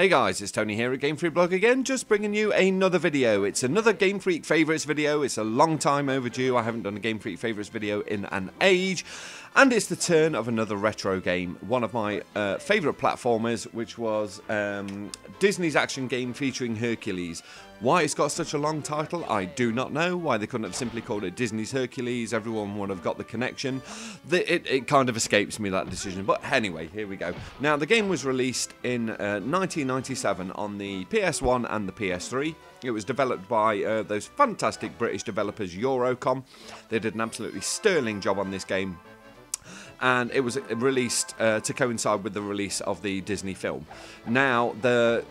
Hey guys, it's Tony here at Gamefreak blog again, just bringing you another video. It's another Gamefreak favourites video. It's a long time overdue. I haven't done a Gamefreak favourites video in an age. And it's the turn of another retro game. One of my favourite platformers, which was Disney's action game featuring Hercules. Why it's got such a long title, I do not know. Why they couldn't have simply called it Disney's Hercules. Everyone would have got the connection. It kind of escapes me, that decision. But anyway, here we go. Now, the game was released in 1997 on the PS1 and the PS3. It was developed by those fantastic British developers Eurocom. They did an absolutely sterling job on this game. And it was released to coincide with the release of the Disney film. Now, the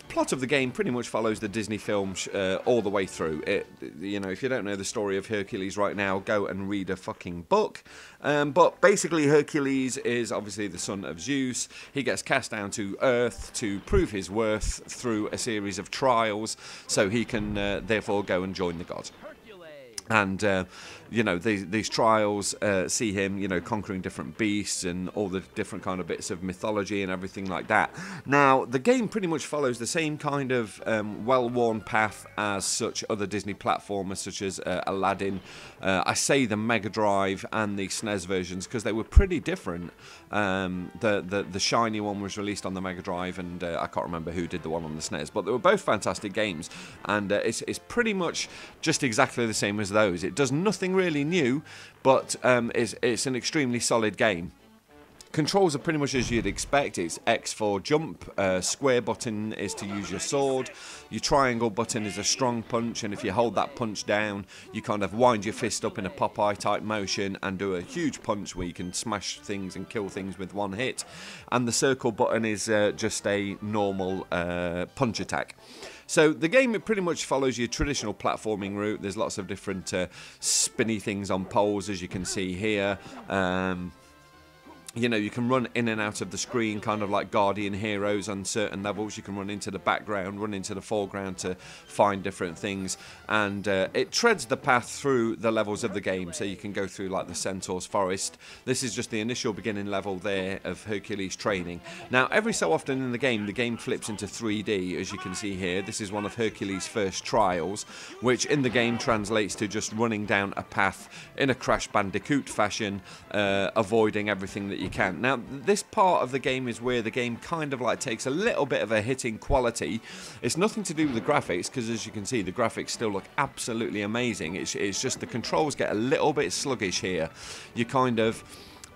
plot of the game pretty much follows the Disney film all the way through. You know, if you don't know the story of Hercules right now, go and read a fucking book. But basically, Hercules is obviously the son of Zeus. He gets cast down to Earth to prove his worth through a series of trials, so he can therefore go and join the gods. And, you know, these trials see him, you know, conquering different beasts and all the different kind of bits of mythology and everything like that. Now, the game pretty much follows the same kind of well-worn path as such other Disney platformers, such as Aladdin. I say the Mega Drive and the SNES versions because they were pretty different. The shiny one was released on the Mega Drive, and I can't remember who did the one on the SNES, but they were both fantastic games. And it's pretty much just exactly the same as those. It does nothing really new, but it's an extremely solid game. Controls are pretty much as you'd expect. It's X for jump, square button is to use your sword, your triangle button is a strong punch, and if you hold that punch down, you kind of wind your fist up in a Popeye type motion and do a huge punch where you can smash things and kill things with one hit. And the circle button is just a normal punch attack. So the game, it pretty much follows your traditional platforming route. There's lots of different spinny things on poles, as you can see here. You know, you can run in and out of the screen, kind of like Guardian Heroes on certain levels. You can run into the background, run into the foreground to find different things. And it treads the path through the levels of the game. So you can go through like the Centaur's Forest. This is just the initial beginning level there of Hercules training. Now, every so often in the game flips into 3D, as you can see here. This is one of Hercules' first trials, which in the game translates to just running down a path in a Crash Bandicoot fashion, avoiding everything that you can. Now, this part of the game is where the game kind of like takes a little bit of a hit in quality. It's nothing to do with the graphics, because as you can see, the graphics still look absolutely amazing. It's just the controls get a little bit sluggish here. You kind of...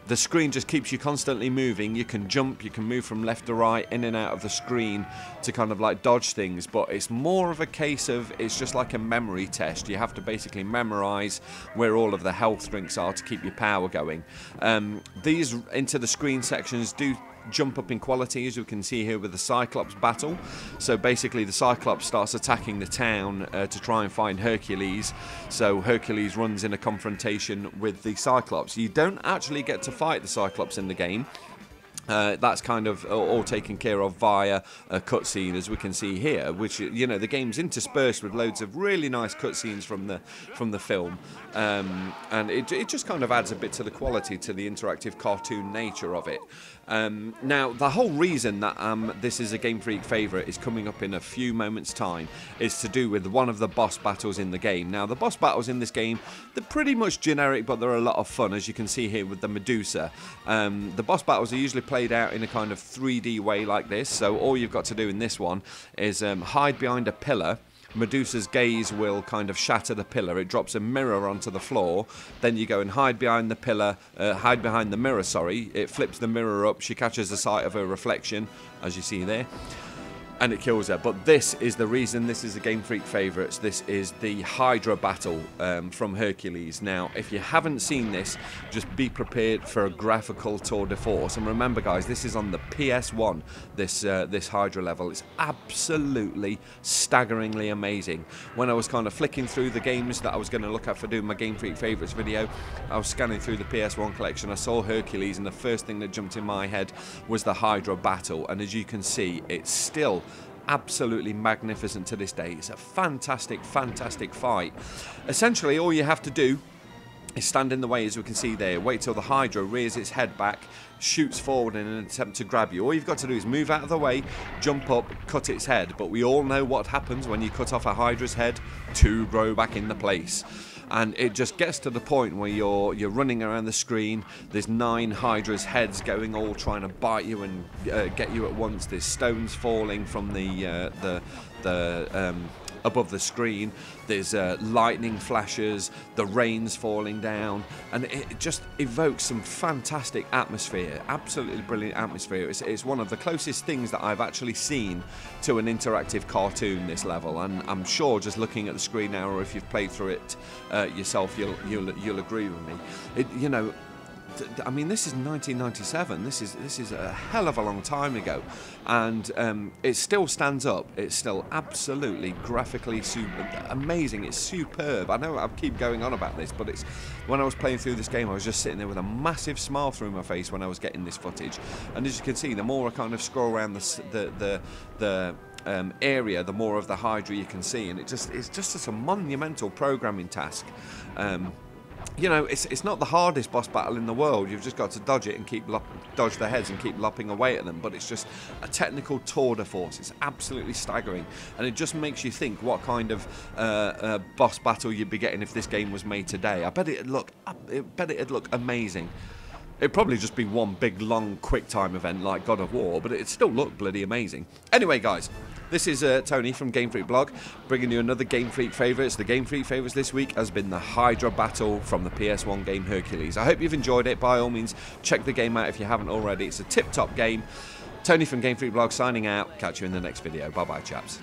The screen just keeps you constantly moving. You can jump, you can move from left to right, in and out of the screen to kind of like dodge things, but it's more of a case of, it's just like a memory test. You have to basically memorize where all of the health drinks are to keep your power going. These into the screen sections do jump up in quality, as you can see here with the Cyclops Battle. So basically the Cyclops starts attacking the town to try and find Hercules. So Hercules runs in a confrontation with the Cyclops. You don't actually get to fight the Cyclops in the game. That's kind of all taken care of via a cutscene, as we can see here, which, you know, the game's interspersed with loads of really nice cutscenes from the film, and it just kind of adds a bit to the quality, to the interactive cartoon nature of it. Now, the whole reason that this is a Gamefreak favourite is coming up in a few moments' time is to do with one of the boss battles in the game. Now, the boss battles in this game, they're pretty much generic, but they're a lot of fun, as you can see here with the Medusa. The boss battles are usually played out in a kind of 3D way like this, so all you've got to do in this one is hide behind a pillar. Medusa's gaze will kind of shatter the pillar. It drops a mirror onto the floor. Then you go and hide behind the pillar, hide behind the mirror, sorry. It flips the mirror up. She catches the sight of her reflection, as you see there, and it kills her. But this is the reason this is a Gamefreak favourites. This is the Hydra Battle from Hercules. Now, if you haven't seen this, just be prepared for a graphical tour de force. And remember, guys, this is on the PS1, this Hydra level. It's absolutely staggeringly amazing. When I was kind of flicking through the games that I was going to look at for doing my Gamefreak favourites video, I was scanning through the PS1 collection. I saw Hercules, and the first thing that jumped in my head was the Hydra Battle. And as you can see, it's still absolutely magnificent to this day. It's a fantastic, fantastic fight. Essentially, all you have to do stand in the way, as we can see there. Wait till the Hydra rears its head back, shoots forward in an attempt to grab you. All you've got to do is move out of the way, jump up, cut its head. But we all know what happens when you cut off a Hydra's head: two grow back into place. And it just gets to the point where you're running around the screen. There's 9 Hydra's heads going, all trying to bite you and get you at once. There's stones falling from the above the screen. There's lightning flashes, the rain's falling down, and it just evokes some fantastic atmosphere, absolutely brilliant atmosphere. It's one of the closest things that I've actually seen to an interactive cartoon, this level, and I'm sure just looking at the screen now, or if you've played through it yourself, you'll agree with me. You know, I mean, this is 1997. This is a hell of a long time ago, and it still stands up. It's still absolutely graphically amazing. It's superb. I know I keep going on about this, but it's when I was playing through this game, I was just sitting there with a massive smile through my face when I was getting this footage. And as you can see, the more I kind of scroll around the area, the more of the Hydra you can see, and it's just such a monumental programming task. You know, it's not the hardest boss battle in the world. You've just got to dodge it and dodge the heads and keep lopping away at them. But it's just a technical tour de force. It's absolutely staggering, and it just makes you think what kind of boss battle you'd be getting if this game was made today. I bet it'd look amazing. It'd probably just be one big, long, quick-time event like God of War, but it'd still look bloody amazing. Anyway, guys, this is Tony from Gamefreak Blog, bringing you another Gamefreak favourites. The Gamefreak favourites this week has been the Hydra Battle from the PS1 game Hercules. I hope you've enjoyed it. By all means, check the game out if you haven't already. It's a tip-top game. Tony from Gamefreak Blog signing out. Catch you in the next video. Bye-bye, chaps.